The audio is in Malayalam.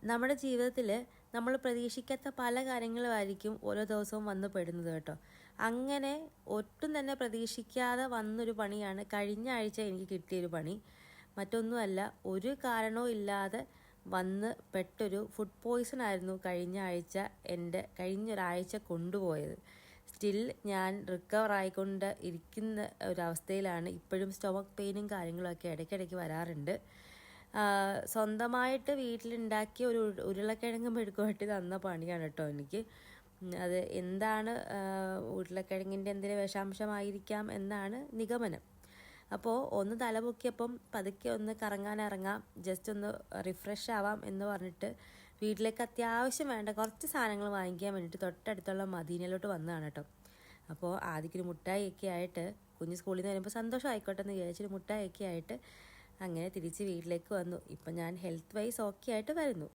നമ്മുടെ ജീവിതത്തിൽ നമ്മൾ പ്രതീക്ഷിക്കാത്ത പല കാര്യങ്ങളുമായിരിക്കും ഓരോ ദിവസവും വന്ന് പെടുന്നത് കേട്ടോ. അങ്ങനെ ഒട്ടും തന്നെ പ്രതീക്ഷിക്കാതെ വന്നൊരു പണിയാണ് കഴിഞ്ഞ ആഴ്ച എനിക്ക് കിട്ടിയൊരു പണി. മറ്റൊന്നുമല്ല, ഒരു കാരണവും ഇല്ലാതെ വന്ന് പെട്ടൊരു ഫുഡ് പോയ്സൺ ആയിരുന്നു കഴിഞ്ഞ ആഴ്ച കഴിഞ്ഞൊരാഴ്ച കൊണ്ടുപോയത്. സ്റ്റിൽ ഞാൻ റിക്കവർ ആയിക്കൊണ്ട് ഇരിക്കുന്ന ഒരവസ്ഥയിലാണ്. ഇപ്പോഴും സ്റ്റൊമക്ക് പെയിനും കാര്യങ്ങളൊക്കെ ഇടയ്ക്കിടയ്ക്ക് വരാറുണ്ട്. സ്വന്തമായിട്ട് വീട്ടിലുണ്ടാക്കിയ ഒരു ഉരുളക്കിഴങ്ങ് മെഴുക്കുവരട്ടി തന്ന പണിയാണ് കേട്ടോ എനിക്ക്. അത് എന്താണ്, ഉരുളക്കിഴങ്ങിൻ്റെ എന്തെങ്കിലും വിഷാംശമായിരിക്കാം എന്നാണ് നിഗമനം. അപ്പോൾ ഒന്ന് തലപൊക്കിയപ്പം പതുക്കെ ഒന്ന് കറങ്ങാനിറങ്ങാം, ജസ്റ്റ് ഒന്ന് റിഫ്രഷ് ആവാം എന്ന് പറഞ്ഞിട്ട് വീട്ടിലേക്ക് അത്യാവശ്യം വേണ്ട കുറച്ച് സാധനങ്ങൾ വാങ്ങിക്കാൻ വേണ്ടിയിട്ട് തൊട്ടടുത്തുള്ള മദീനയിലോട്ട് വന്നതാണ് കേട്ടോ. അപ്പോൾ ആദ്യമൊരു മുട്ടായിയൊക്കെ ആയിട്ട്, കുഞ്ഞ് സ്കൂളിൽ നിന്ന് വരുമ്പോൾ സന്തോഷം ആയിക്കോട്ടെ എന്ന് വിചാരിച്ചൊരു മുട്ടായിയൊക്കെ ആയിട്ട് അങ്ങനെ തിരിച്ച് വീട്ടിലേക്ക് വന്നു. ഇപ്പം ഞാൻ ഹെൽത്ത് വൈസ് ഓക്കെ ആയിട്ട് വരുന്നു.